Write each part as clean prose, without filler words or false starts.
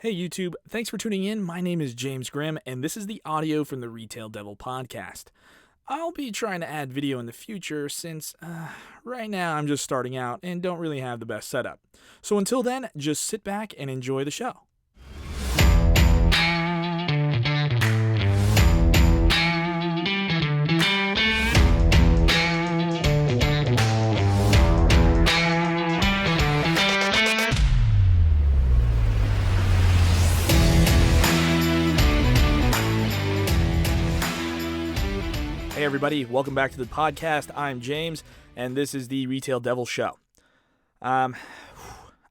Hey YouTube, thanks for tuning in. My name is James Grimm, and this is the audio from the Retail Devil podcast. I'll be trying to add video in the future since right now I'm just starting out and don't really have the best setup. So until then, just sit back and enjoy the show. Hey everybody, welcome back to the podcast. I'm James, and this is the Retail Devil Show. I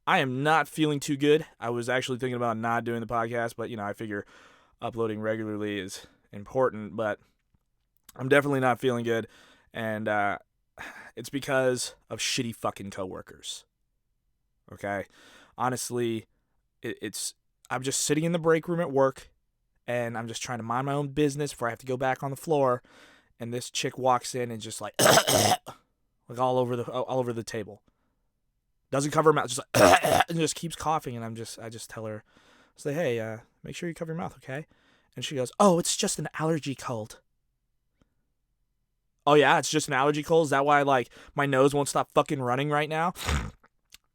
am not feeling too good. I was actually thinking about not doing the podcast, but I figure uploading regularly is important, but I'm definitely not feeling good, and it's because of shitty fucking coworkers. Okay? Honestly, I'm just sitting in the break room at work, and I'm just trying to mind my own business before I have to go back on the floor. And this chick walks in and just like all over the table. Doesn't cover her mouth, just like and just keeps coughing. And I just tell her, say, hey, make sure you cover your mouth, okay? And she goes, oh, it's just an allergy cold. Oh yeah, it's just an allergy cold. Is that why my nose won't stop fucking running right now?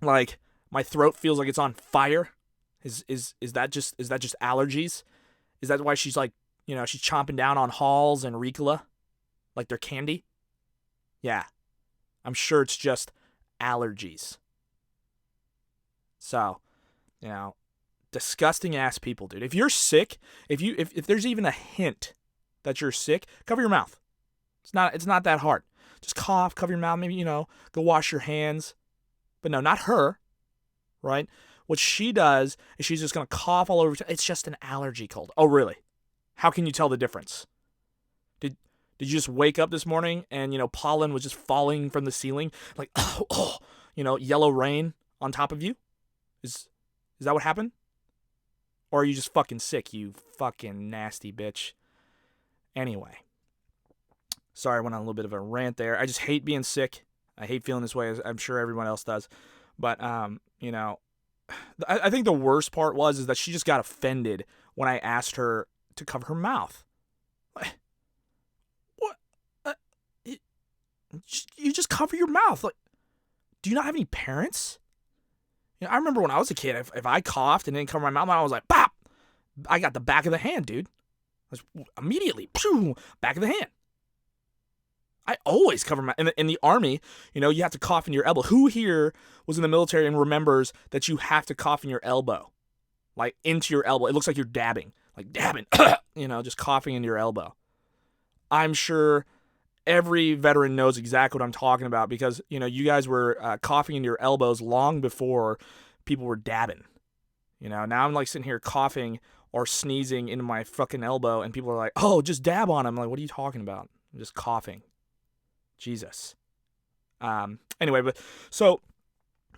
Like my throat feels like it's on fire. Is that just allergies? Is that why she's she's chomping down on Halls and Ricola? Like they're candy? Yeah. I'm sure it's just allergies. So, disgusting ass people, dude. If you're sick, if there's even a hint that you're sick, cover your mouth. It's not that hard. Just cough, cover your mouth, maybe, go wash your hands. But no, not her. Right? What she does is she's just going to cough all over. It's just an allergy cold. Oh, really? How can you tell the difference? Did you just wake up this morning and, pollen was just falling from the ceiling? Like, yellow rain on top of you? Is that what happened? Or are you just fucking sick, you fucking nasty bitch? Anyway. Sorry, I went on a little bit of a rant there. I just hate being sick. I hate feeling this way, as I'm sure everyone else does. But, I think the worst part is that she just got offended when I asked her to cover her mouth. You just cover your mouth. Like, do you not have any parents? I remember when I was a kid, if I coughed and didn't cover my mouth, I was like, pop! I got the back of the hand, dude. Immediately, back of the hand. I always cover my... In the army, you have to cough in your elbow. Who here was in the military and remembers that you have to cough in your elbow? Like, into your elbow. It looks like you're dabbing. Like, dabbing. Just coughing into your elbow. I'm sure... every veteran knows exactly what I'm talking about because, you guys were coughing into your elbows long before people were dabbing. Now I'm sitting here coughing or sneezing into my fucking elbow and people are like, oh, just dab on him. I'm like, what are you talking about? I'm just coughing. Jesus. Anyway, but so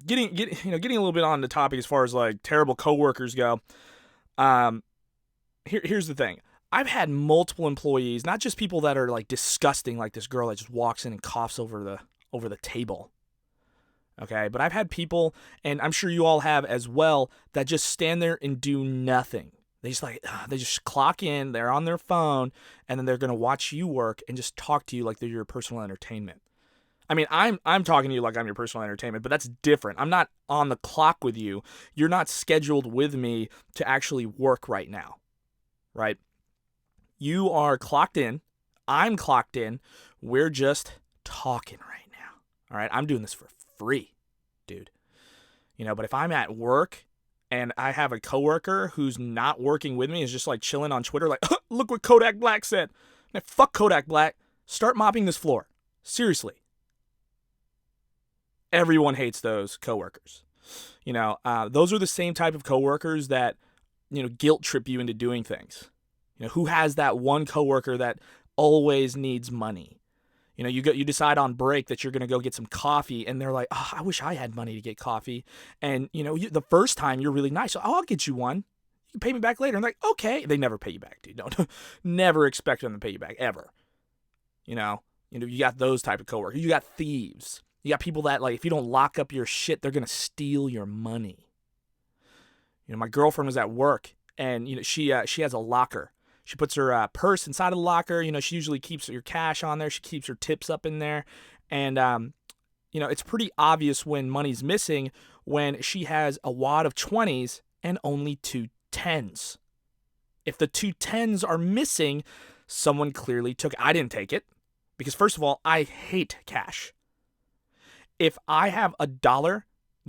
getting a little bit on the topic as far as terrible coworkers go. Here's the thing. I've had multiple employees, not just people that are disgusting, like this girl that just walks in and coughs over the table. Okay, but I've had people, and I'm sure you all have as well, that just stand there and do nothing. They just clock in, they're on their phone, and then they're gonna watch you work and just talk to you like they're your personal entertainment. I mean, I'm talking to you like I'm your personal entertainment, but that's different. I'm not on the clock with you. You're not scheduled with me to actually work right now, right? You are clocked in. I'm clocked in. We're just talking right now. All right? I'm doing this for free, dude. But if I'm at work and I have a coworker who's not working with me, is just chilling on Twitter, look what Kodak Black said. Man, fuck Kodak Black. Start mopping this floor. Seriously. Everyone hates those coworkers. Those are the same type of coworkers that, guilt trip you into doing things. Who has that one coworker that always needs money? You decide on break that you're going to go get some coffee, and they're like, oh, I wish I had money to get coffee. And, the first time you're really nice. So, I'll get you one. You can pay me back later. And they're like, okay. They never pay you back, dude. Don't never expect them to pay you back, ever. You got those type of coworkers. You got thieves. You got people that, if you don't lock up your shit, they're going to steal your money. My girlfriend was at work, and she has a locker. She puts her purse inside of the locker. She usually keeps her cash on there. She keeps her tips up in there, and it's pretty obvious when money's missing when she has a wad of 20s and only 2 10s. If the 2 10s are missing, someone clearly took it. I didn't take it because, first of all, I hate cash. If I have $1,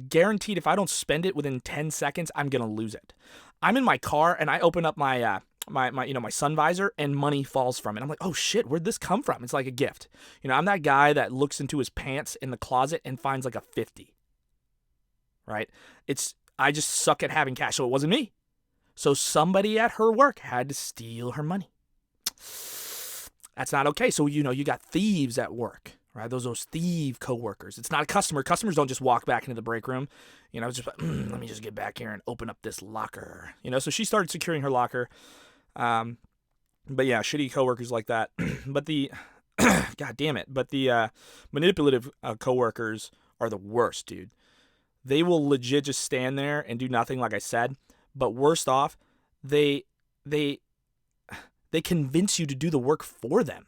guaranteed if I don't spend it within 10 seconds, I'm going to lose it. I'm in my car and I open up my my sun visor and money falls from it. I'm like, oh shit, where'd this come from? It's like a gift. I'm that guy that looks into his pants in the closet and finds like a 50. Right? I just suck at having cash. So it wasn't me. So somebody at her work had to steal her money. That's not okay. So, you got thieves at work, right? Those thief coworkers. It's not a customer. Customers don't just walk back into the break room. It's just like, let me just get back here and open up this locker. So she started securing her locker. But yeah, shitty coworkers like that. But God damn it. But the manipulative coworkers are the worst, dude. They will legit just stand there and do nothing, like I said. But worst off, they convince you to do the work for them.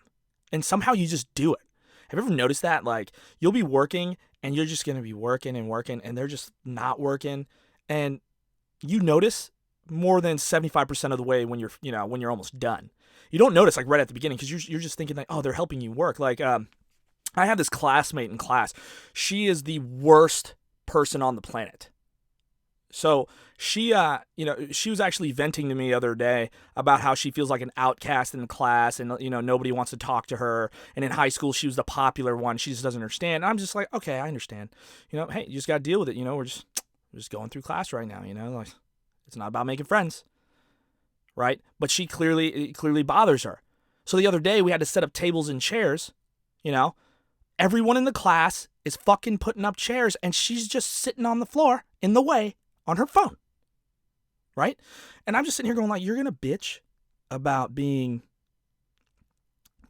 And somehow you just do it. Have you ever noticed that? Like, you'll be working and you're just going to be working and working and they're just not working. And you notice more than 75% of the way when you're almost done. You don't notice like right at the beginning because you're just thinking like, oh, they're helping you work. Like, I have this classmate in class. She is the worst person on the planet. So she was actually venting to me the other day about how she feels like an outcast in the class and, nobody wants to talk to her. And in high school, she was the popular one. She just doesn't understand. And I'm just like, okay, I understand. Hey, you just got to deal with it. We're just going through class right now, like it's not about making friends. Right. But it clearly bothers her. So the other day we had to set up tables and chairs, everyone in the class is fucking putting up chairs and she's just sitting on the floor in the way on her phone. Right? And I'm just sitting here going like, you're going to bitch about being,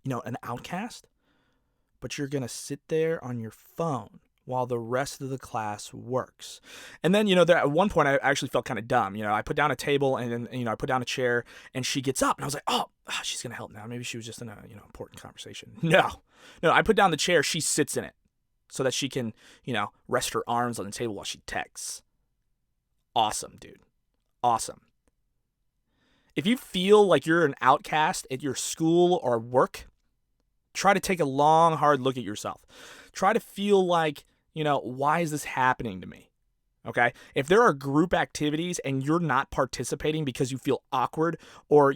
an outcast, but you're going to sit there on your phone while the rest of the class works. And then, at one point I actually felt kind of dumb. I put down a table and then, I put down a chair and she gets up and I was like, oh, she's going to help now. Maybe she was just in a, important conversation. No, I put down the chair. She sits in it so that she can, rest her arms on the table while she texts. Awesome, dude. Awesome. If you feel like you're an outcast at your school or work, try to take a long, hard look at yourself. Try to feel like, why is this happening to me? Okay? If there are group activities and you're not participating because you feel awkward or,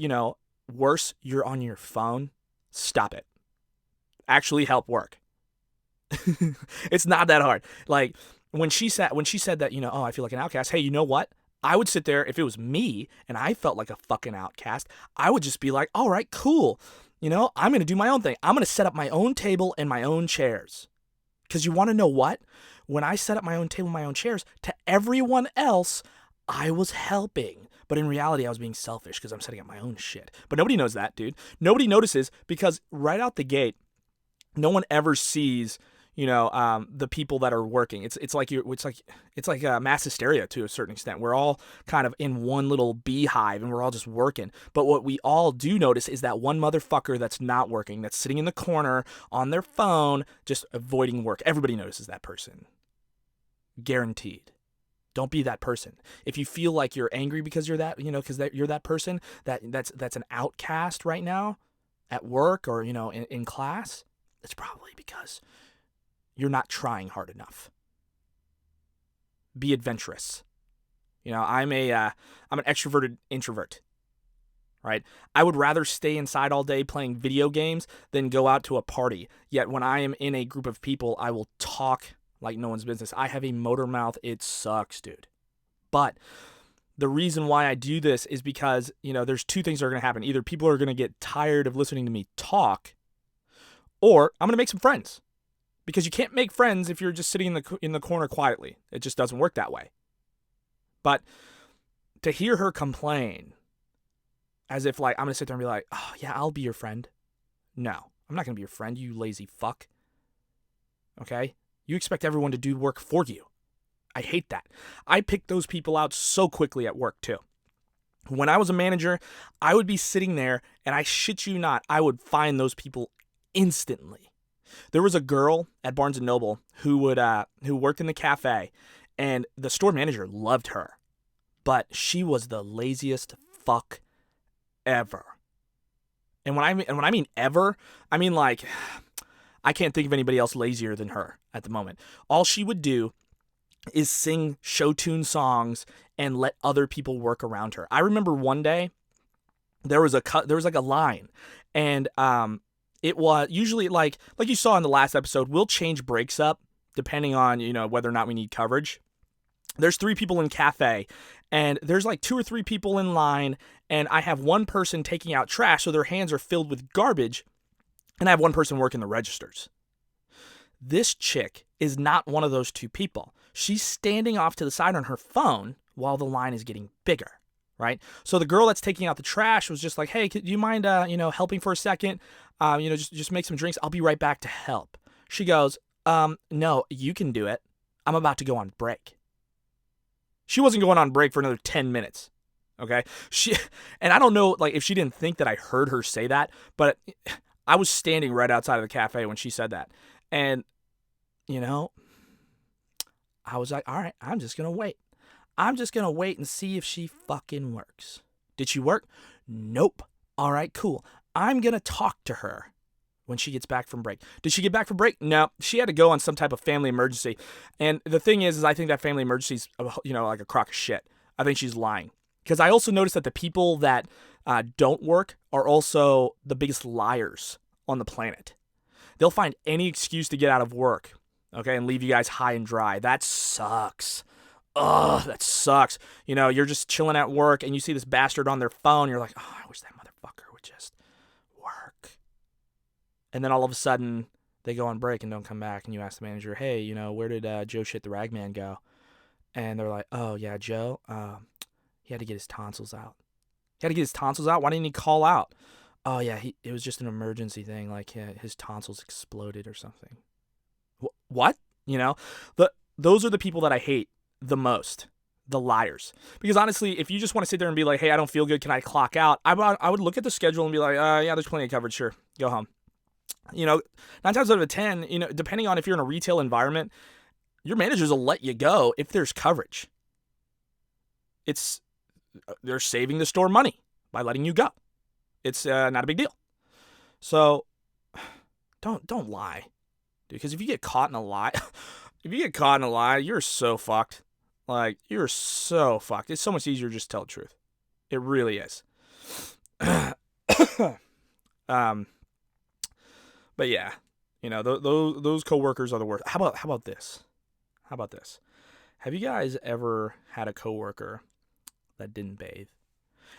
worse, you're on your phone, stop it. Actually help work. It's not that hard. Like, when she said that, oh, I feel like an outcast. Hey, you know what? I would sit there if it was me and I felt like a fucking outcast. I would just be like, all right, cool. I'm going to do my own thing. I'm going to set up my own table and my own chairs. Because you want to know what? When I set up my own table and my own chairs, to everyone else, I was helping. But in reality, I was being selfish because I'm setting up my own shit. But nobody knows that, dude. Nobody notices because right out the gate, no one ever sees the people that are working. It's like mass hysteria to a certain extent. We're all kind of in one little beehive and we're all just working. But what we all do notice is that one motherfucker that's not working, that's sitting in the corner on their phone, just avoiding work. Everybody notices that person. Guaranteed. Don't be that person. If you feel like you're angry because you're that, because you're that person that's an outcast right now at work or, in class, it's probably because you're not trying hard enough. Be adventurous. I'm an extroverted introvert, right? I would rather stay inside all day playing video games than go out to a party. Yet when I am in a group of people, I will talk like no one's business. I have a motor mouth. It sucks, dude. But the reason why I do this is because, there's two things that are going to happen. Either people are going to get tired of listening to me talk, or I'm going to make some friends. Because you can't make friends if you're just sitting in the corner quietly. It just doesn't work that way. But to hear her complain as if like I'm going to sit there and be like, oh, yeah, I'll be your friend. No, I'm not going to be your friend, you lazy fuck. Okay? You expect everyone to do work for you. I hate that. I picked those people out so quickly at work too. When I was a manager, I would be sitting there, and I shit you not, I would find those people instantly. There was a girl at Barnes & Noble who worked in the cafe, and the store manager loved her, but she was the laziest fuck ever. And when I mean ever, I mean like I can't think of anybody else lazier than her at the moment. All she would do is sing show tune songs and let other people work around her. I remember one day there was like a line, and it was usually like you saw in the last episode, we'll change breaks up depending on, whether or not we need coverage. There's 3 people in cafe, and there's like 2 or 3 people in line, and I have one person taking out trash, so their hands are filled with garbage, and I have one person working the registers. This chick is not one of those 2 people. She's standing off to the side on her phone while the line is getting bigger, right? So the girl that's taking out the trash was just like, hey, do you mind, helping for a second? Just make some drinks. I'll be right back to help. She goes, no, you can do it. I'm about to go on break. She wasn't going on break for another 10 minutes. Okay. And I don't know, like, if she didn't think that I heard her say that, but I was standing right outside of the cafe when she said that. And, I was like, all right, I'm just going to wait. I'm just going to wait and see if she fucking works. Did she work? Nope. All right, cool. I'm going to talk to her when she gets back from break. Did she get back from break? No. She had to go on some type of family emergency. And the thing is I think that family emergency is, like a crock of shit. I think she's lying. Because I also noticed that the people that don't work are also the biggest liars on the planet. They'll find any excuse to get out of work, okay, and leave you guys high and dry. That sucks. Ugh, that sucks. You're just chilling at work, and you see this bastard on their phone. You're like, oh, I wish that motherfucker would just work. And then all of a sudden, they go on break and don't come back, and you ask the manager, hey, where did Joe Shit the Ragman go? And they're like, oh, yeah, Joe, he had to get his tonsils out. He had to get his tonsils out? Why didn't he call out? Oh, yeah, it was just an emergency thing. Like, his tonsils exploded or something. What? Those are the people that I hate the most. The liars. Because honestly, if you just want to sit there and be like, hey, I don't feel good, can I clock out? I would look at the schedule and be like, yeah, there's plenty of coverage. Sure, go home. 9 times out of 10, depending on if you're in a retail environment, your managers will let you go if there's coverage. They're saving the store money by letting you go. It's not a big deal. So don't lie, dude. Because if you get caught in a lie, you're so fucked. Like, you're so fucked. It's so much easier just to tell the truth. It really is. But yeah, those coworkers are the worst. How about this? Have you guys ever had a coworker that didn't bathe?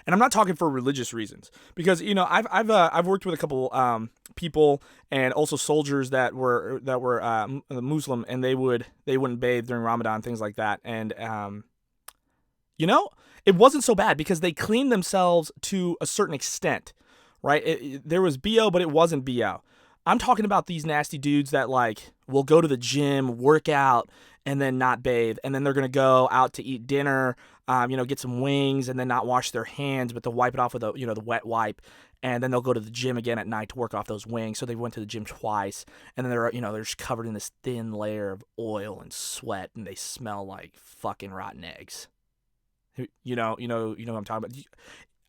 And I'm not talking for religious reasons, because I've worked with a couple people and also soldiers that were Muslim, and they wouldn't bathe during Ramadan, things like that. And it wasn't so bad because they cleaned themselves to a certain extent, right? There was BO, but it wasn't BO. I'm talking about these nasty dudes that like will go to the gym, work out, and then not bathe, and then they're gonna go out to eat dinner, get some wings, and then not wash their hands, but they'll wipe it off with the wet wipe, and then they'll go to the gym again at night to work off those wings. So they went to the gym twice, and then they're just covered in this thin layer of oil and sweat, and they smell like fucking rotten eggs. You know what I'm talking about.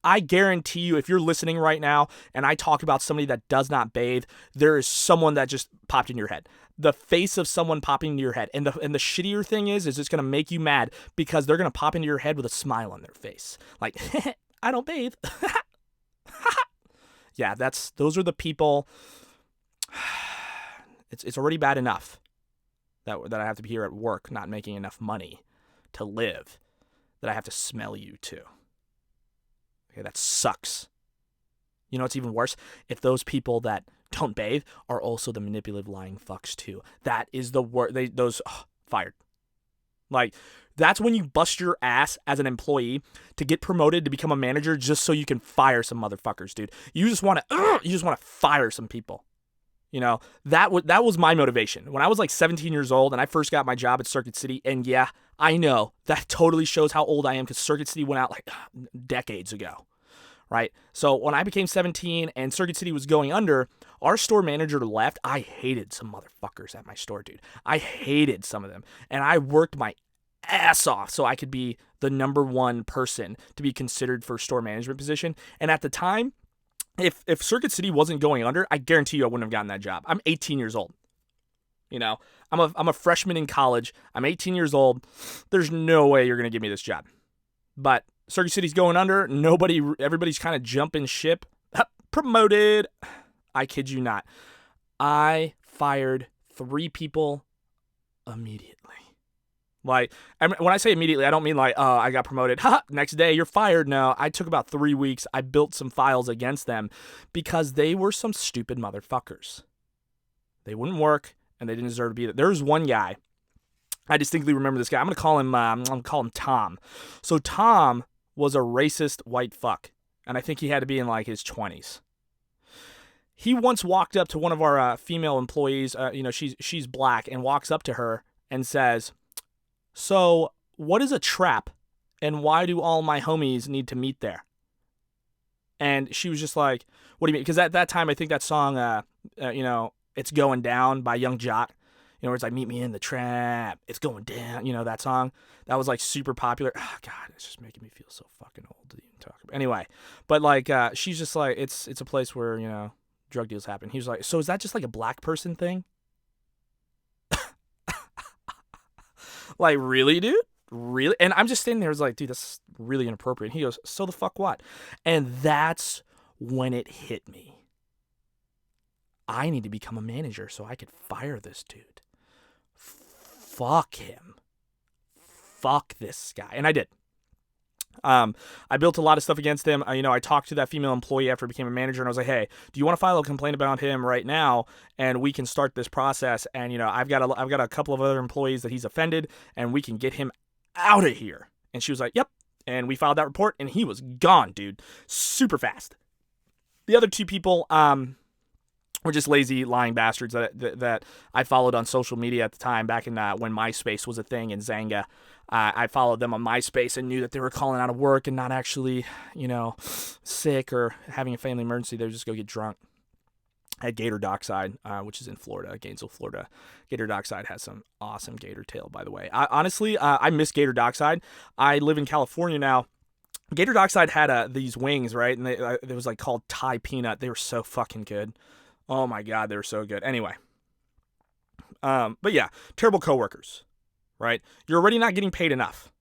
I guarantee you, if you're listening right now and I talk about somebody that does not bathe, there is someone that just popped in your head. The face of someone popping into your head. And the shittier thing is it's going to make you mad because they're going to pop into your head with a smile on their face. Like, I don't bathe. Yeah, those are the people. It's already bad enough that I have to be here at work not making enough money to live, that I have to smell you too. Okay, that sucks. You know what's even worse? If those people that don't bathe are also the manipulative, lying fucks too. That is the worst. Fired. Like, that's when you bust your ass as an employee to get promoted to become a manager just so you can fire some motherfuckers, dude. You just want to fire some people. That was my motivation. When I was like 17 years old and I first got my job at Circuit City, and yeah, I know that totally shows how old I am because Circuit City went out like decades ago, right? So when I became 17 and Circuit City was going under, our store manager left. I hated some motherfuckers at my store, dude. I hated some of them. And I worked my ass off so I could be the number one person to be considered for store management position. And at the time, if Circuit City wasn't going under, I guarantee you I wouldn't have gotten that job. I'm 18 years old. I'm a freshman in college. I'm 18 years old. There's no way you're going to give me this job. But Circuit City's going under. Everybody's kind of jumping ship. Promoted. I kid you not. I fired 3 people immediately. Like, when I say immediately, I don't mean like, oh, I got promoted. Next day, you're fired. No, I took about 3 weeks. I built some files against them because they were some stupid motherfuckers. They wouldn't work, and they didn't deserve to be there. There was one guy. I distinctly remember this guy. I'm gonna call him Tom. So Tom was a racist white fuck, and I think he had to be in like his 20s. He once walked up to one of our female employees. She's black, and walks up to her and says, "So, what is a trap, and why do all my homies need to meet there?" And she was just like, "What do you mean?" Because at that time, I think that song, "It's Going Down" by Young Jock, where it's like, "Meet me in the trap, it's going down," that song. That was like super popular. Oh, God, it's just making me feel so fucking old to even talk about. Anyway, but like, she's just like, it's a place where, drug deals happen. He was like, "So is that just like a black person thing?" Like, really, dude? Really? And I'm just standing there, I was like, dude, that's really inappropriate. And he goes, "So the fuck what?" And that's when it hit me. I need to become a manager so I could fire this dude. Fuck him. Fuck this guy. And I did. I built a lot of stuff against him. I talked to that female employee after I became a manager, and I was like, "Hey, do you want to file a complaint about him right now, and we can start this process? And I've got a couple of other employees that he's offended, and we can get him out of here." And she was like, "Yep." And we filed that report, and he was gone, dude, super fast. The other 2 people, were just lazy, lying bastards that I followed on social media at the time, back in when MySpace was a thing in Zanga. I followed them on MySpace and knew that they were calling out of work and not actually, sick or having a family emergency. They would just go get drunk. At Gator Dockside, which is in Florida, Gainesville, Florida. Gator Dockside has some awesome gator tail, by the way. I miss Gator Dockside. I live in California now. Gator Dockside had these wings, right? And it was like called Thai Peanut. They were so fucking good. Oh my God, they were so good. Anyway. But yeah, terrible coworkers, right? You're already not getting paid enough.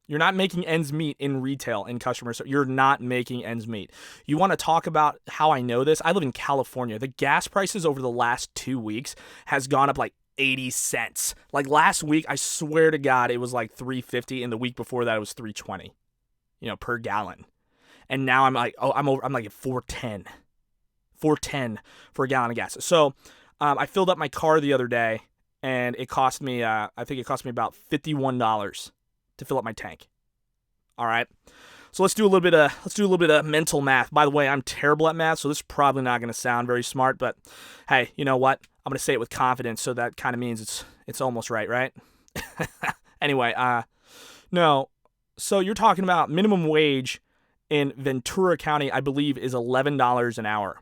You're not making ends meet in retail, in customer service. You're not making ends meet. You want to talk about how I know this? I live in California. The gas prices over the last 2 weeks has gone up like 80 cents. Like last week, I swear to God, it was like $3.50, and the week before that, it was $3.20, per gallon. And now I'm like, I'm like at $4.10. $4.10 for a gallon of gas. So I filled up my car the other day, and it cost me, I think it cost me about $51 to fill up my tank. All right. So let's do a little bit of mental math. By the way, I'm terrible at math, so this is probably not going to sound very smart, but hey, you know what? I'm going to say it with confidence, so that kind of means it's almost right? Anyway, no. So you're talking about minimum wage in Ventura County, I believe, is $11 an hour.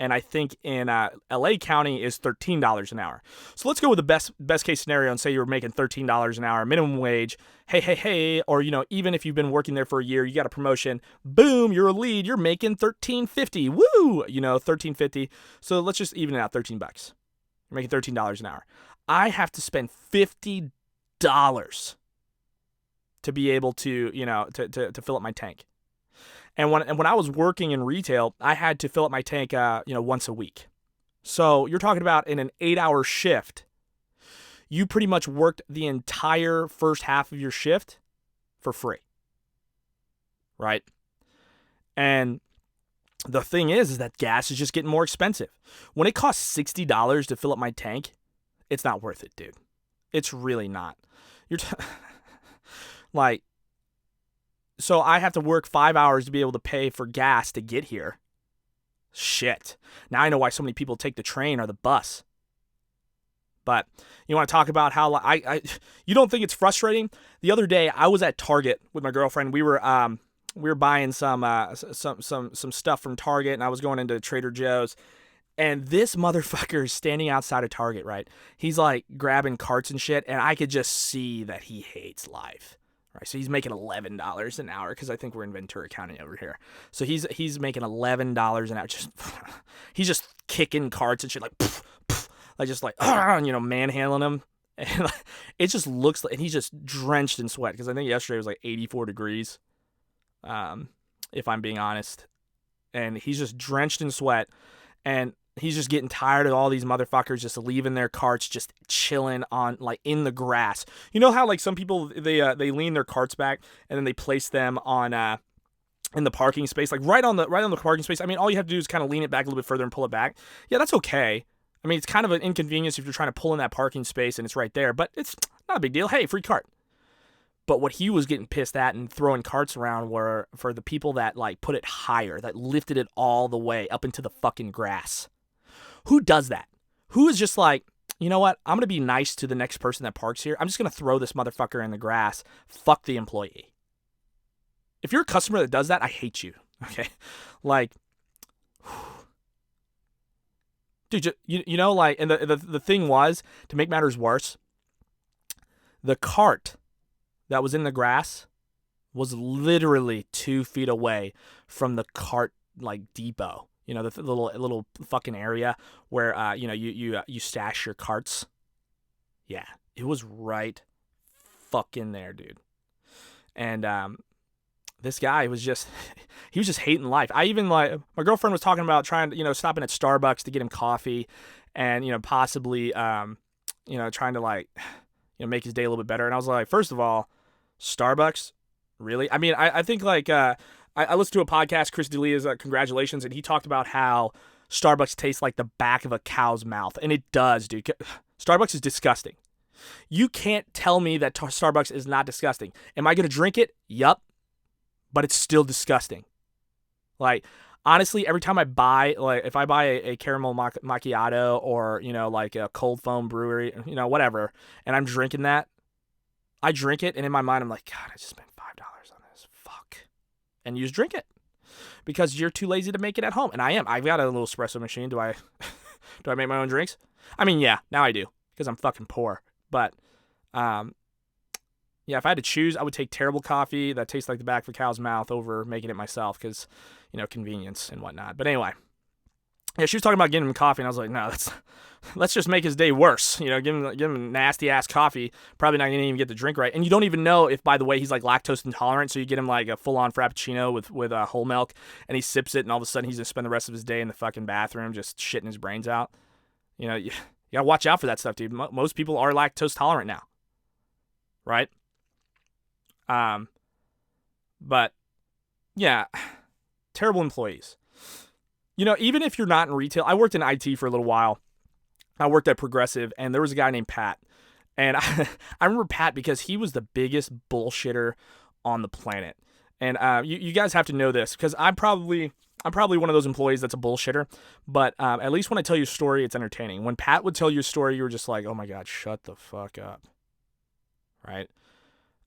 And I think in LA County is $13 an hour. So let's go with the best case scenario and say you were making $13 an hour minimum wage. Hey, or even if you've been working there for a year, you got a promotion, boom, you're a lead, you're making $13.50. Woo, $13.50. So let's just even it out, $13. You're making $13 an hour. I have to spend $50 to be able to, to fill up my tank. And when I was working in retail, I had to fill up my tank, once a week. So you're talking about in an 8-hour shift, you pretty much worked the entire first half of your shift for free, right? And the thing is that gas is just getting more expensive. When it costs $60 to fill up my tank, it's not worth it, dude. It's really not. So I have to work 5 hours to be able to pay for gas to get here. Shit. Now I know why so many people take the train or the bus. But you want to talk about how you don't think it's frustrating? The other day I was at Target with my girlfriend. We were buying some stuff from Target, and I was going into Trader Joe's. And this motherfucker is standing outside of Target, right? He's like grabbing carts and shit, and I could just see that he hates life. Right, so he's making $11 an hour because I think we're in Ventura County over here. So he's making $11 an hour. Just he's just kicking carts and shit like, pff, pff, like just like manhandling them, and like, it just looks like, and he's just drenched in sweat because I think yesterday was like 84 degrees, if I'm being honest, and he's just drenched in sweat, and he's just getting tired of all these motherfuckers just leaving their carts just chilling on like in the grass. You know how like some people they lean their carts back and then they place them on in the parking space, like right on the parking space. I mean, all you have to do is kind of lean it back a little bit further and pull it back. Yeah, that's okay. I mean, it's kind of an inconvenience if you're trying to pull in that parking space and it's right there, but it's not a big deal. Hey, free cart. But what he was getting pissed at and throwing carts around were for the people that like put it higher, that lifted it all the way up into the fucking grass. Who does that? Who is just like, you know what? I'm going to be nice to the next person that parks here. I'm just going to throw this motherfucker in the grass. Fuck the employee. If you're a customer that does that, I hate you. Okay? Like, dude, you know, like, and the thing was, to make matters worse, the cart that was in the grass was literally 2 feet away from the cart, like, depot. You know, the little fucking area where you stash your carts. Yeah, it was right fucking there, dude. And this guy was just he was just hating life. I even like my girlfriend was talking about trying to stopping at Starbucks to get him coffee, and possibly trying to like make his day a little bit better. And I was like, first of all, Starbucks, really? I mean, I think like. I listened to a podcast, Chris D'Elia's Congratulations, and he talked about how Starbucks tastes like the back of a cow's mouth. And it does, dude. Starbucks is disgusting. You can't tell me that Starbucks is not disgusting. Am I going to drink it? Yup. But it's still disgusting. Like, honestly, every time I buy, like, if I buy a caramel macchiato or, like a cold foam brewery, whatever, and I'm drinking that, I drink it, and in my mind, I'm like, God, I just spent $5 on this. Fuck. And you just drink it because you're too lazy to make it at home. And I am. I've got a little espresso machine. Do I make my own drinks? I mean, yeah, now I do because I'm fucking poor. But, yeah, if I had to choose, I would take terrible coffee that tastes like the back of a cow's mouth over making it myself because, convenience and whatnot. But anyway, yeah, she was talking about getting him coffee, and I was like, no, let's just make his day worse. Give him nasty ass coffee. Probably not gonna even get the drink right. And you don't even know if, by the way, he's like lactose intolerant. So you get him like a full on frappuccino with whole milk, and he sips it, and all of a sudden he's gonna spend the rest of his day in the fucking bathroom just shitting his brains out. You gotta watch out for that stuff, dude. Most people are lactose tolerant now, right? But yeah, terrible employees. Even if you're not in retail, I worked in IT for a little while. I worked at Progressive, and there was a guy named Pat. And I remember Pat because he was the biggest bullshitter on the planet. And you guys have to know this because I'm probably one of those employees that's a bullshitter. But at least when I tell you a story, it's entertaining. When Pat would tell you a story, you were just like, oh my God, shut the fuck up. Right?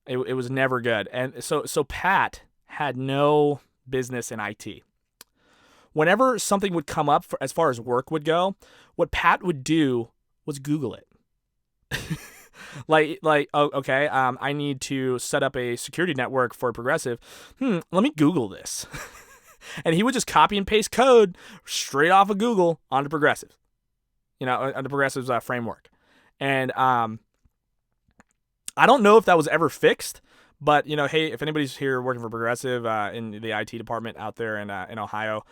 It was never good. And so Pat had no business in IT. Whenever something would come up as far as work would go, what Pat would do was Google it. Okay, I need to set up a security network for Progressive. Let me Google this. And he would just copy and paste code straight off of Google onto Progressive, onto Progressive's framework. And I don't know if that was ever fixed, but, hey, if anybody's here working for Progressive in the IT department out there in Ohio,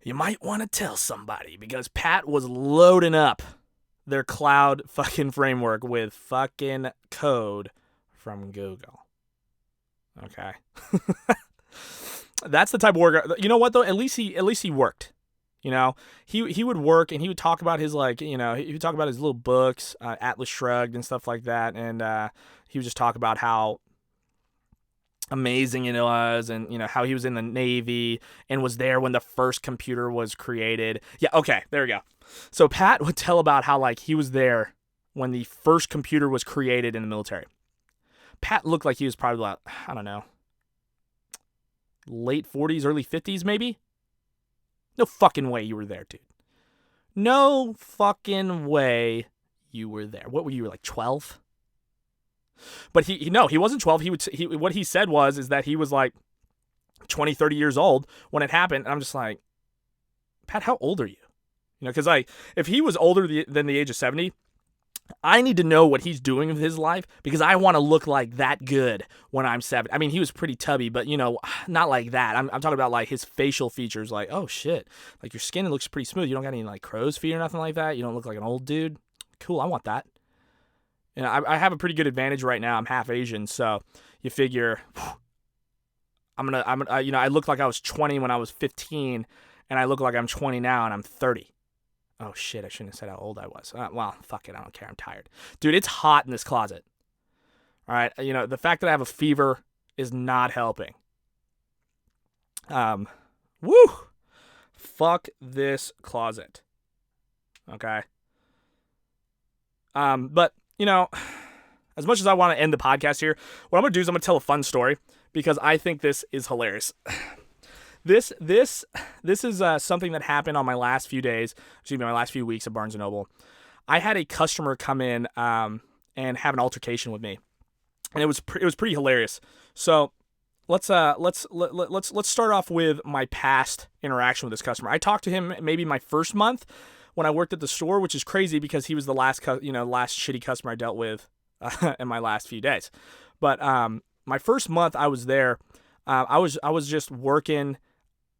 you might want to tell somebody because Pat was loading up their cloud fucking framework with fucking code from Google. Okay. That's the type of work. You know what though? At least he worked. He would work and he would talk about his he would talk about his little books, Atlas Shrugged and stuff like that, and he would just talk about how amazing it was, and how he was in the Navy and was there when the first computer was created. Yeah, okay, there we go. So Pat would tell about how like he was there when the first computer was created in the military. Pat looked like he was probably like, I don't know, late 40s, early 50s maybe. No fucking way you were there, dude. No fucking way you were there. What were you, like 12? But he wasn't 12. What he said is that he was like 20, 30 years old when it happened. And I'm just like, Pat, how old are you? Because like if he was older than the age of 70, I need to know what he's doing with his life because I want to look like that good when I'm 70. I mean, he was pretty tubby, but not like that. I'm talking about like his facial features. Like, oh shit, like your skin looks pretty smooth. You don't got any like crow's feet or nothing like that. You don't look like an old dude. Cool, I want that. I have a pretty good advantage right now. I'm half Asian, so you figure I look like I was 20 when I was 15, and I look like I'm 20 now, and I'm 30. Oh shit, I shouldn't have said how old I was. Well, fuck it, I don't care. I'm tired. Dude, it's hot in this closet. All right, the fact that I have a fever is not helping. Woo! Fuck this closet. Okay. But as much as I want to end the podcast here, what I'm going to do is I'm going to tell a fun story because I think this is hilarious. This is something that happened on my last few weeks at Barnes & Noble. I had a customer come in and have an altercation with me, and it was pretty hilarious. So let's start off with my past interaction with this customer. I talked to him maybe my first month when I worked at the store, which is crazy because he was the last shitty customer I dealt with in my last few days. But my first month I was there, I was just working,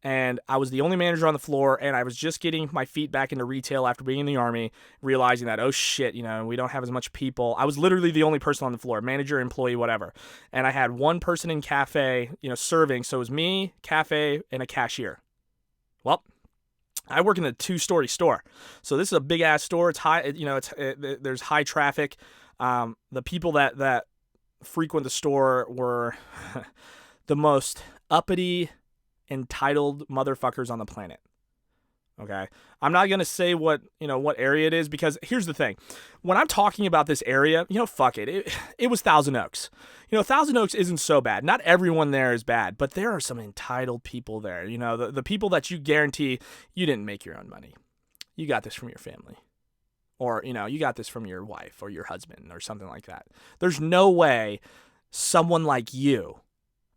and I was the only manager on the floor, and I was just getting my feet back into retail after being in the Army, realizing that, oh shit, we don't have as much people. I was literally the only person on the floor, manager, employee, whatever. And I had one person in cafe, serving, so it was me, cafe, and a cashier. Well, I work in a 2-story store, so this is a big ass store. It's high, there's high traffic. The people that frequent the store were the most uppity, entitled motherfuckers on the planet. Okay, I'm not gonna say what area it is because here's the thing: when I'm talking about this area, fuck it. It was Thousand Oaks. Thousand Oaks isn't so bad. Not everyone there is bad, but there are some entitled people there. The people that you guarantee you didn't make your own money. You got this from your family, or you got this from your wife or your husband or something like that. There's no way someone like you.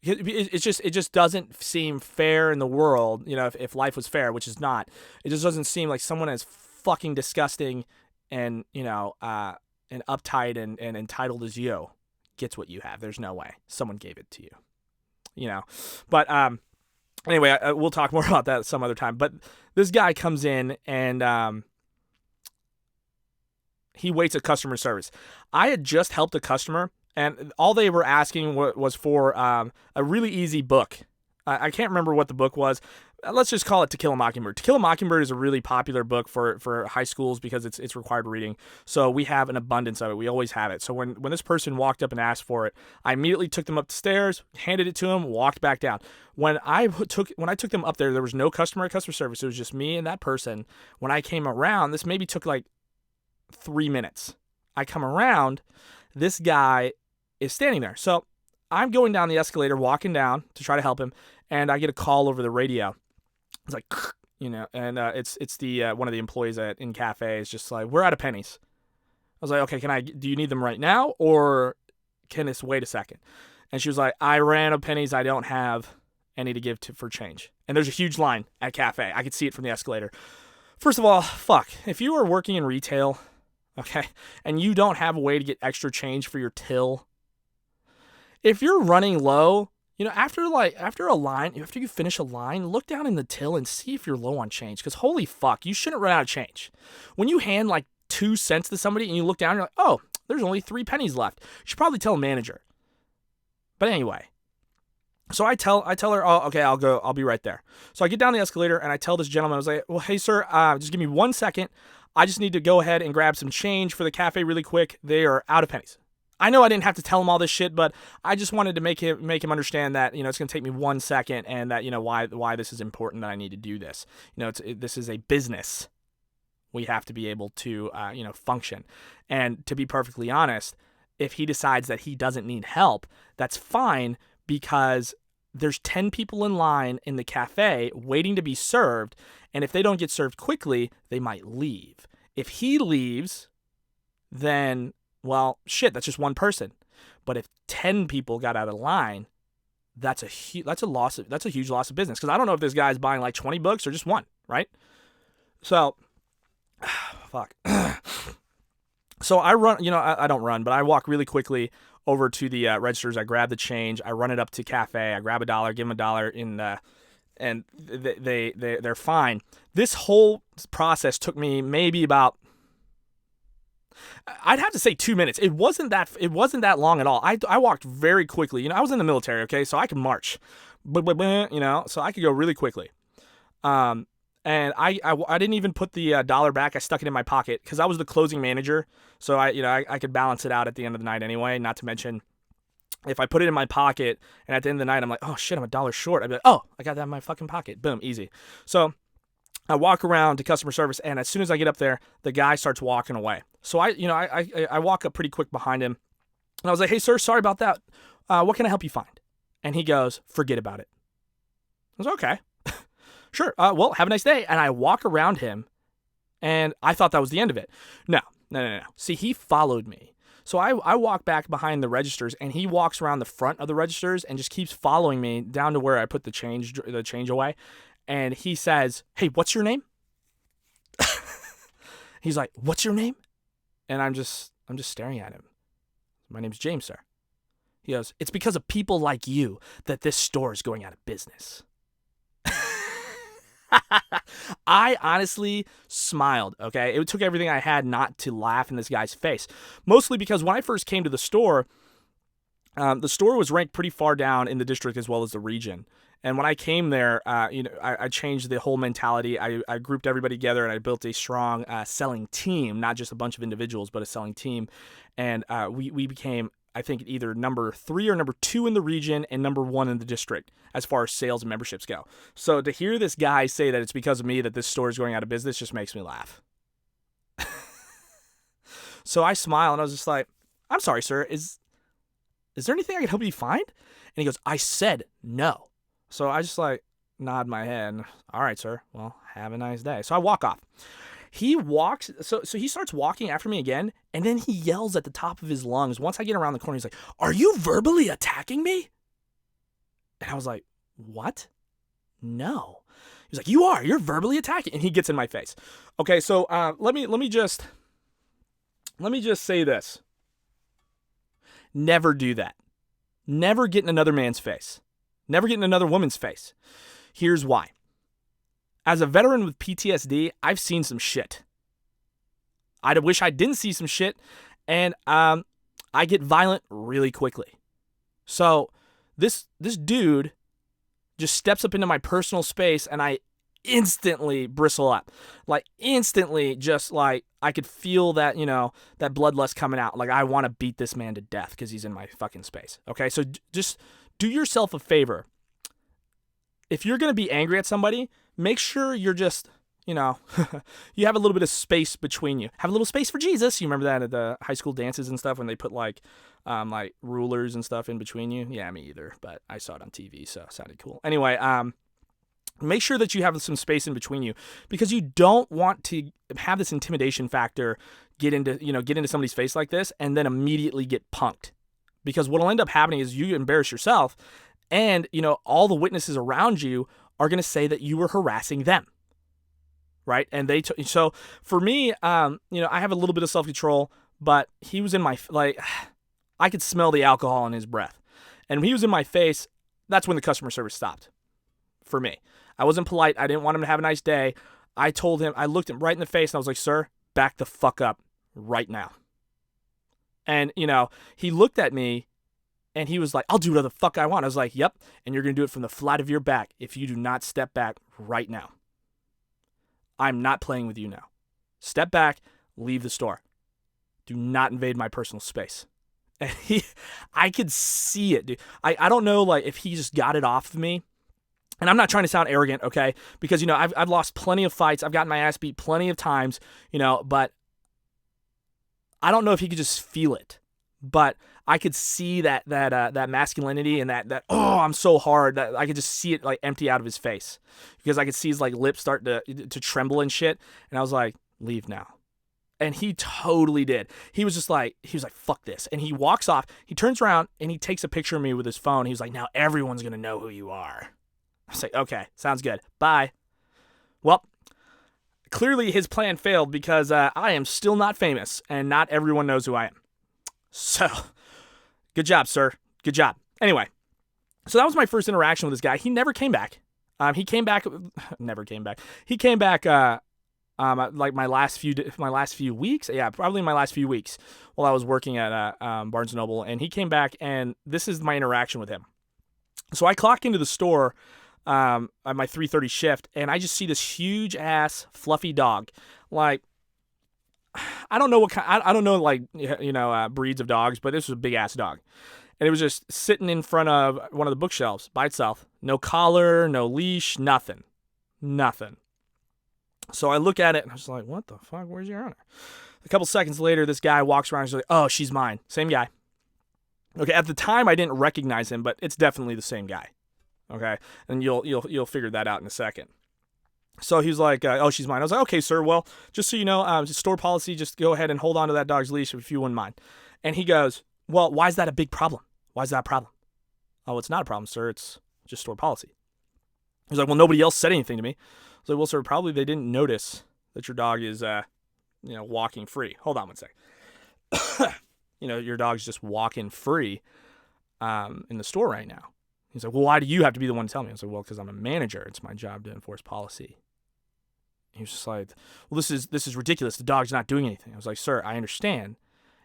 It just doesn't seem fair in the world, if life was fair, which is not. It just doesn't seem like someone as fucking disgusting and, and uptight and entitled as you gets what you have. There's no way someone gave it to you, But anyway, we'll talk more about that some other time. But this guy comes in and he waits at customer service. I had just helped a customer, and all they were asking was for a really easy book. I can't remember what the book was. Let's just call it To Kill a Mockingbird. To Kill a Mockingbird is a really popular book for high schools because it's required reading. So we have an abundance of it. We always have it. So when this person walked up and asked for it, I immediately took them up the stairs, handed it to him, walked back down. When I took them up there was no customer at customer service. It was just me and that person. When I came around, this maybe took like 3 minutes. I come around, this guy is standing there. So I'm going down the escalator, walking down to try to help him, and I get a call over the radio. It's like, and it's the one of the employees in cafe is just like, we're out of pennies. I was like, okay, do you need them right now, or can this wait a second? And she was like, I ran out of pennies. I don't have any to give for change. And there's a huge line at cafe. I could see it from the escalator. First of all, fuck, if you are working in retail, okay, and you don't have a way to get extra change for your till, if you're running low, after you finish a line, look down in the till and see if you're low on change. Because holy fuck, you shouldn't run out of change. When you hand like 2 cents to somebody and you look down, you're like, oh, there's only 3 pennies left. You should probably tell a manager. But anyway, so I tell her, oh, okay, I'll be right there. So I get down the escalator and I tell this gentleman, I was like, well, hey sir, just give me 1 second. I just need to go ahead and grab some change for the cafe really quick. They are out of pennies. I know I didn't have to tell him all this shit, but I just wanted to make him understand that, it's going to take me 1 second, and that, why this is important, that I need to do this. This is a business. We have to be able to, function. And to be perfectly honest, if he decides that he doesn't need help, that's fine, because there's 10 people in line in the cafe waiting to be served, and if they don't get served quickly, they might leave. If he leaves, then, well, shit, that's just one person. But if 10 people got out of line, that's a huge loss of business, because I don't know if this guy's buying like 20 books or just one, right? So, fuck. So I run, I don't run, but I walk really quickly over to the registers. I grab the change. I run it up to cafe. I grab $1, give them $1, and they're fine. This whole process took me maybe about, I'd have to say 2 minutes. It wasn't that long at all. I walked very quickly. I was in the military, okay, so I can march, so I could go really quickly. And I didn't even put the $1 back. I stuck it in my pocket because I was the closing manager. So I could balance it out at the end of the night anyway. Not to mention, if I put it in my pocket and at the end of the night I'm like, oh shit, I'm $1 short, I'd be like, oh, I got that in my fucking pocket. Boom, easy. So I walk around to customer service, and as soon as I get up there, the guy starts walking away. So I walk up pretty quick behind him, and I was like, hey sir, sorry about that. What can I help you find? And he goes, forget about it. I was like, okay. Sure. Well, have a nice day. And I walk around him, and I thought that was the end of it. No. See, he followed me. So I walk back behind the registers, and he walks around the front of the registers and just keeps following me down to where I put the change away. And he says, hey, what's your name? He's like, what's your name? And I'm just staring at him. My name's James, sir. He goes, it's because of people like you that this store is going out of business. I honestly smiled, okay? It took everything I had not to laugh in this guy's face. Mostly because when I first came to the store was ranked pretty far down in the district as well as the region. And when I came there, I changed the whole mentality. I grouped everybody together, and I built a strong selling team, not just a bunch of individuals, but a selling team. And we became, I think, either number 3 or number 2 in the region and number 1 in the district as far as sales and memberships go. So to hear this guy say that it's because of me that this store is going out of business just makes me laugh. So I smile, and I was just like, I'm sorry, sir. Is there anything I can help you find? And he goes, I said no. So I just nod my head. All right, sir. Well, have a nice day. So I walk off. He walks, so he starts walking after me again, and then he yells at the top of his lungs. Once I get around the corner, he's like, are you verbally attacking me? And I was like, what? No. He's like, you're verbally attacking. And he gets in my face. Okay, so let me just say this. Never do that. Never get in another man's face. Never get in another woman's face. Here's why. As a veteran with PTSD, I've seen some shit. I wish I didn't see some shit, and I get violent really quickly. So this dude just steps up into my personal space, and I instantly bristle up. Instantly, just I could feel that, that bloodlust coming out. I want to beat this man to death because he's in my fucking space. Okay, so just do yourself a favor. If you're going to be angry at somebody, make sure you're just, you have a little bit of space between you. Have a little space for Jesus. You remember that at the high school dances and stuff when they put rulers and stuff in between you? Yeah, me either, but I saw it on TV, so it sounded cool. Anyway, make sure that you have some space in between you, because you don't want to have this intimidation factor get into somebody's face like this and then immediately get punked. Because what'll end up happening is you embarrass yourself, and, all the witnesses around you are going to say that you were harassing them. Right? And so for me, I have a little bit of self-control, but he was in my, I could smell the alcohol in his breath. And when he was in my face, that's when the customer service stopped for me. I wasn't polite. I didn't want him to have a nice day. I told him, I looked him right in the face, and I was like, sir, back the fuck up right now. And, he looked at me, and he was like, I'll do whatever the fuck I want. I was like, yep, and you're going to do it from the flat of your back if you do not step back right now. I'm not playing with you now. Step back, leave the store. Do not invade my personal space. And I could see it, dude. I don't know, like, if he just got it off of me. And I'm not trying to sound arrogant, okay? Because, I've lost plenty of fights. I've gotten my ass beat plenty of times, but I don't know if he could just feel it. But I could see that masculinity and that oh, I'm so hard, that I could just see it like empty out of his face, because I could see his like lips start to tremble and shit. And I was like, leave now. And he totally did. He was like, fuck this. And he walks off. He turns around and he takes a picture of me with his phone. He was like, now everyone's gonna know who you are. I was like, okay, sounds good. Bye. Well, clearly his plan failed, because I am still not famous and not everyone knows who I am. So, good job, sir. Good job. Anyway, so that was my first interaction with this guy. He never came back. He came back. Never came back. He came back. Like my last few weeks. Yeah, probably my last few weeks while I was working at Barnes & Noble, and he came back, and this is my interaction with him. So I clock into the store at my 3:30 shift, and I just see this huge ass fluffy dog, like. I don't know what kind. I don't know, like, breeds of dogs, but this was a big ass dog, and it was just sitting in front of one of the bookshelves by itself. No collar, no leash, nothing. So I look at it and I was like, "What the fuck? Where's your owner?" A couple seconds later, this guy walks around and he's like, "Oh, she's mine." Same guy. Okay, at the time I didn't recognize him, but it's definitely the same guy. Okay, and you'll figure that out in a second. So he was like, oh, she's mine. I was like, okay, sir, well, just so you know, store policy, just go ahead and hold on to that dog's leash if you wouldn't mind. And he goes, well, why is that a big problem? Why is that a problem? Oh, it's not a problem, sir. It's just store policy. He was like, well, nobody else said anything to me. I was like, well, sir, probably they didn't notice that your dog is, walking free. Hold on one sec. Your dog's just walking free in the store right now. He's like, well, why do you have to be the one to tell me? I was like, well, because I'm a manager. It's my job to enforce policy. He was just like, well, this is ridiculous. The dog's not doing anything. I was like, sir, I understand.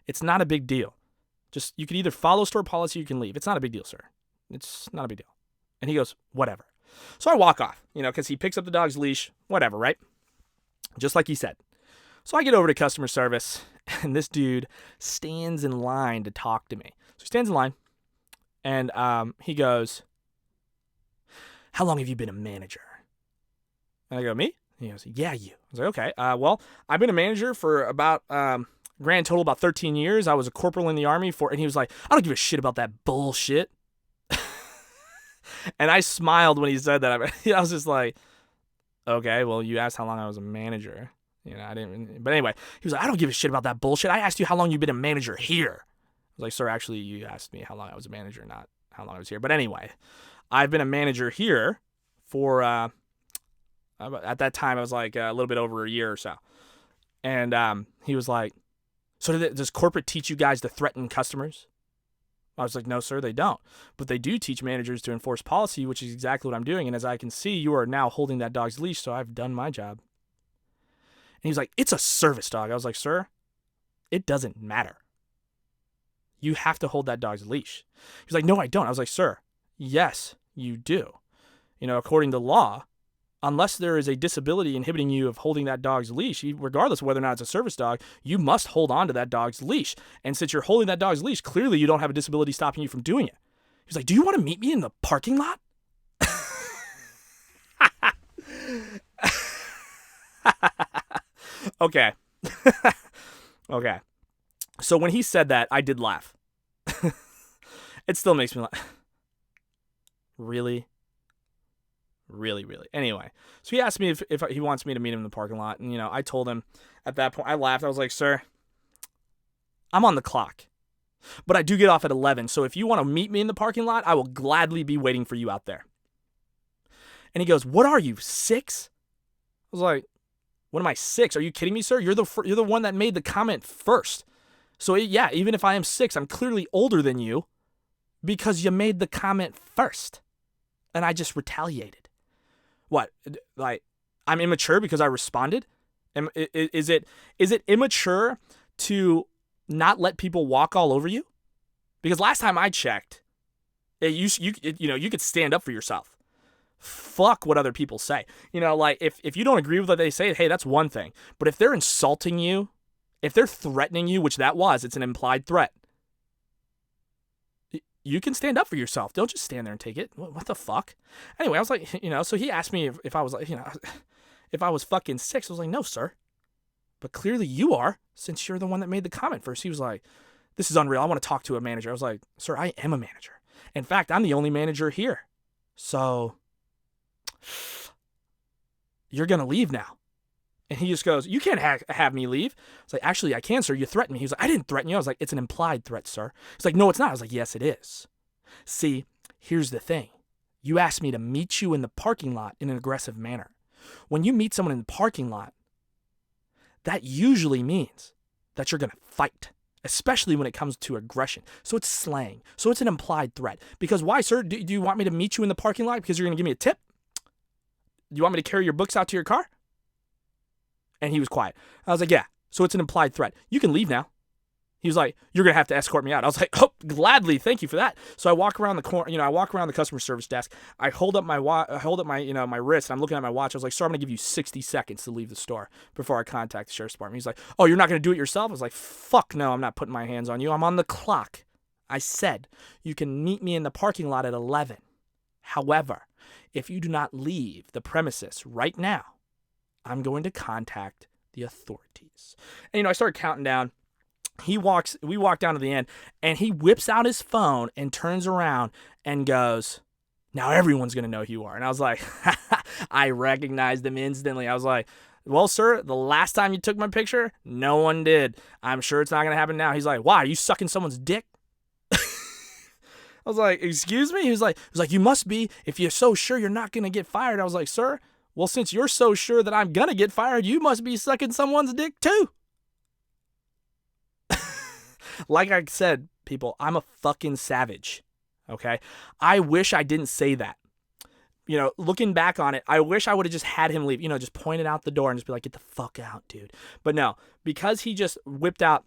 It's not a big deal. Just, you can either follow store policy or you can leave. It's not a big deal, sir. It's not a big deal. And he goes, whatever. So I walk off, because he picks up the dog's leash, whatever, right? Just like he said. So I get over to customer service, and this dude stands in line to talk to me. So he stands in line, and he goes, how long have you been a manager? And I go, me? He goes, yeah, you. I was like, okay. Well, I've been a manager for about, grand total, about 13 years. I was a corporal in the Army and he was like, I don't give a shit about that bullshit. And I smiled when he said that. I was just like, okay, well, you asked how long I was a manager. I didn't, but anyway, he was like, I don't give a shit about that bullshit. I asked you how long you've been a manager here. I was like, sir, actually, you asked me how long I was a manager, not how long I was here. But anyway, I've been a manager here for, at that time, I was like a little bit over a year or so. And he was like, so does corporate teach you guys to threaten customers? I was like, no, sir, they don't. But they do teach managers to enforce policy, which is exactly what I'm doing. And as I can see, you are now holding that dog's leash, so I've done my job. And he was like, it's a service dog. I was like, sir, it doesn't matter. You have to hold that dog's leash. He was like, no, I don't. I was like, sir, yes, you do. According to law, unless there is a disability inhibiting you of holding that dog's leash, regardless of whether or not it's a service dog, you must hold on to that dog's leash. And since you're holding that dog's leash, clearly you don't have a disability stopping you from doing it. He was like, do you want to meet me in the parking lot? Okay. Okay. So when he said that, I did laugh. It still makes me laugh. Really? Really, really. Anyway, so he asked me if he wants me to meet him in the parking lot. And, I told him at that point, I laughed. I was like, sir, I'm on the clock, but I do get off at 11. So if you want to meet me in the parking lot, I will gladly be waiting for you out there. And he goes, what are you, 6? I was like, what am I, 6? Are you kidding me, sir? You're the one that made the comment first. So yeah, even if I am 6, I'm clearly older than you because you made the comment first. And I just retaliated. What? Like, I'm immature because I responded? Is it immature to not let people walk all over you? Because last time I checked, you could stand up for yourself. Fuck what other people say. Like, if you don't agree with what they say, hey, that's one thing. But if they're insulting you, if they're threatening you, which that was, it's an implied threat. you can stand up for yourself. Don't just stand there and take it. What the fuck? Anyway, I was like, so he asked me if I was like, if I was fucking 6. I was like, no, sir. But clearly you are, since you're the one that made the comment first. He was like, this is unreal. I want to talk to a manager. I was like, sir, I am a manager. In fact, I'm the only manager here. So you're going to leave now. And he just goes, you can't have me leave. I was like, actually, I can, sir. You threatened me. He was like, I didn't threaten you. I was like, it's an implied threat, sir. He's like, no, it's not. I was like, yes, it is. See, here's the thing. You asked me to meet you in the parking lot in an aggressive manner. When you meet someone in the parking lot, that usually means that you're going to fight, especially when it comes to aggression. So it's slang. So it's an implied threat. Because why, sir? Do you want me to meet you in the parking lot because you're going to give me a tip? Do you want me to carry your books out to your car? And he was quiet. I was like, yeah. So it's an implied threat. You can leave now. He was like, you're going to have to escort me out. I was like, oh, gladly. Thank you for that. So I walk around the corner, I walk around the customer service desk. I hold up my my wrist, and I'm looking at my watch. I was like, sir, I'm going to give you 60 seconds to leave the store before I contact the sheriff's department. He's like, oh, you're not going to do it yourself? I was like, fuck no, I'm not putting my hands on you. I'm on the clock. I said, you can meet me in the parking lot at 11. However, if you do not leave the premises right now, I'm going to contact the authorities. And, I started counting down. We walk down to the end, and he whips out his phone and turns around and goes, now everyone's going to know who you are. And I was like, I recognized him instantly. I was like, well, sir, the last time you took my picture, no one did. I'm sure it's not going to happen now. He's like, why? Are you sucking someone's dick? I was like, excuse me? He was like, you must be if you're so sure you're not going to get fired. I was like, sir, well, since you're so sure that I'm going to get fired, you must be sucking someone's dick too. Like I said, people, I'm a fucking savage, okay? I wish I didn't say that. Looking back on it, I wish I would have just had him leave, just pointed out the door and just be like, get the fuck out, dude. But no, because he just whipped out,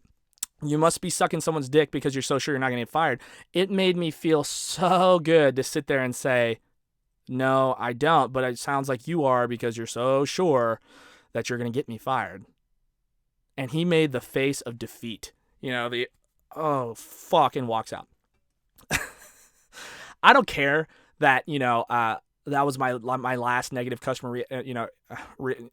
you must be sucking someone's dick because you're so sure you're not going to get fired, it made me feel so good to sit there and say, no, I don't, but it sounds like you are because you're so sure that you're going to get me fired. And he made the face of defeat. Oh, fuck, and walks out. I don't care that, that was my last negative customer,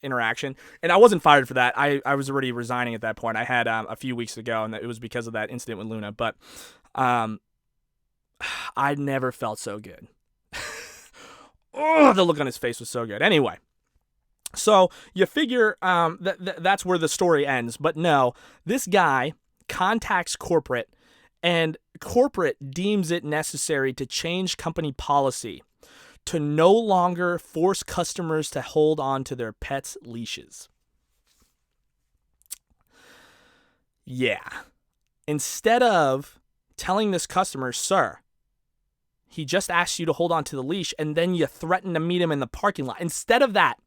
interaction. And I wasn't fired for that. I was already resigning at that point. I had a few weeks ago, and it was because of that incident with Luna. But I never felt so good. Oh, the look on his face was so good. Anyway. So you figure that's where the story ends. But no, this guy contacts corporate, and corporate deems it necessary to change company policy to no longer force customers to hold on to their pets' leashes. Yeah. Instead of telling this customer, sir, he just asked you to hold on to the leash, and then you threaten to meet him in the parking lot. Instead of that,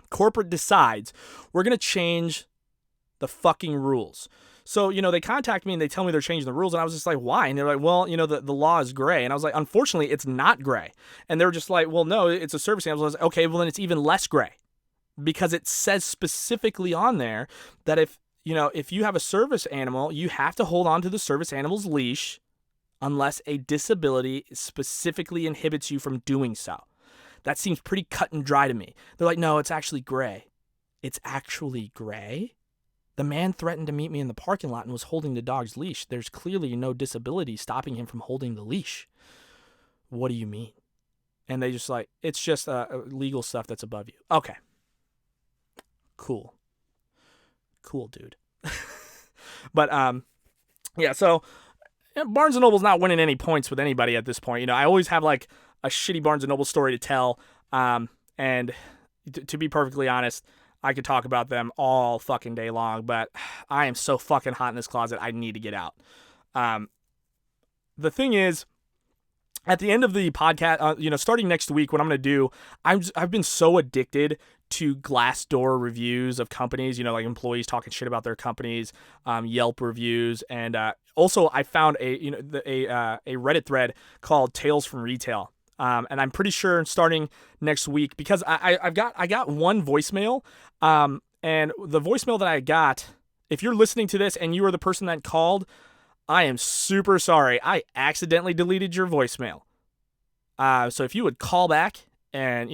corporate decides we're going to change the fucking rules. So, they contact me and they tell me they're changing the rules. And I was just like, why? And they're like, well, the law is gray. And I was like, unfortunately, it's not gray. And they were just like, well, no, it's a service animal. I was like, okay, well, then it's even less gray. Because it says specifically on there that if you have a service animal, you have to hold on to the service animal's leash unless a disability specifically inhibits you from doing so. That seems pretty cut and dry to me. They're like, no, it's actually gray. It's actually gray? The man threatened to meet me in the parking lot and was holding the dog's leash. There's clearly no disability stopping him from holding the leash. What do you mean? And they just like, it's just legal stuff that's above you. Okay. Cool, dude. But, yeah, so Barnes & Noble's not winning any points with anybody at this point. I always have like a shitty Barnes & Noble story to tell. And to be perfectly honest, I could talk about them all fucking day long, but I am so fucking hot in this closet, I need to get out. The thing is, at the end of the podcast, starting next week, what I'm going to do, I've been so addicted to Glassdoor reviews of companies, like employees talking shit about their companies, Yelp reviews, and also I found a Reddit thread called Tales from Retail. And I'm pretty sure starting next week, because I got one voicemail, and the voicemail that I got, if you're listening to this and you are the person that called, I am super sorry. I accidentally deleted your voicemail. So if you would call back and,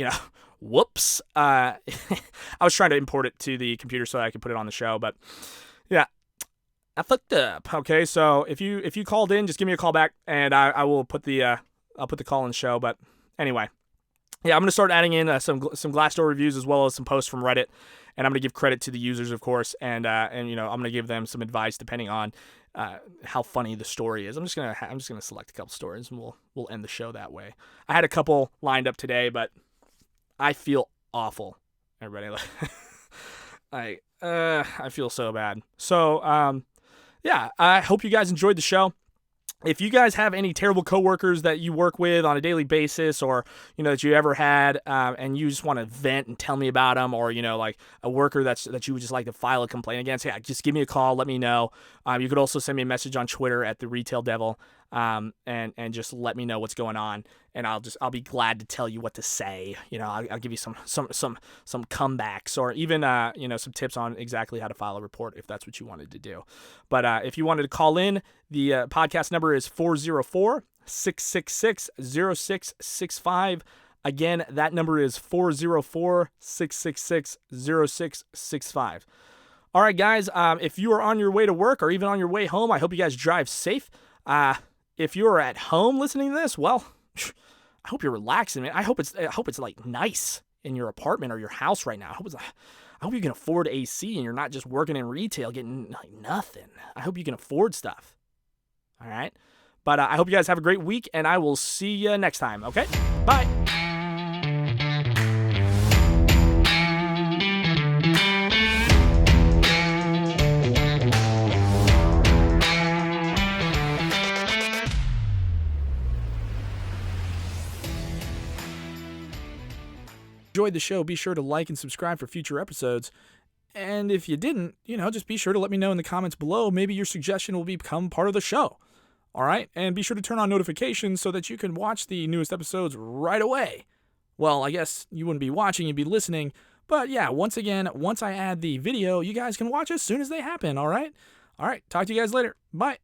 whoops. I was trying to import it to the computer so I could put it on the show, but yeah, I fucked up. Okay, so if you called in, just give me a call back and I will put the I'll put the call in the show. But anyway, yeah, I'm gonna start adding in some Glassdoor reviews as well as some posts from Reddit, and I'm gonna give credit to the users, of course, and I'm gonna give them some advice depending on how funny the story is. I'm just gonna select a couple stories and we'll end the show that way. I had a couple lined up today, but I feel awful. Everybody, I feel so bad. So yeah, I hope you guys enjoyed the show. If you guys have any terrible coworkers that you work with on a daily basis, or that you ever had, and you just want to vent and tell me about them, or like a worker that you would just like to file a complaint against, yeah, just give me a call, let me know. You could also send me a message on Twitter at the Retail Devil, and just let me know what's going on, and I'll be glad to tell you what to say. I'll give you some comebacks, or even some tips on exactly how to file a report if that's what you wanted to do. But if you wanted to call in, the podcast number is 404-666-0665. Again, that number is 404-666-0665. All right, guys, if you are on your way to work or even on your way home, I hope you guys drive safe. If you're at home listening to this, well, I hope you're relaxing, man. I hope it's like nice in your apartment or your house right now. I hope you can afford AC and you're not just working in retail getting like nothing. I hope you can afford stuff. All right. But I hope you guys have a great week, and I will see you next time. Okay? Bye. Enjoyed the show, be sure to like and subscribe for future episodes. And if you didn't, just be sure to let me know in the comments below. Maybe your suggestion will become part of the show. All right? And be sure to turn on notifications so that you can watch the newest episodes right away. Well, I guess you wouldn't be watching, you'd be listening. But yeah, once I add the video, you guys can watch as soon as they happen, all right? All right, talk to you guys later. Bye.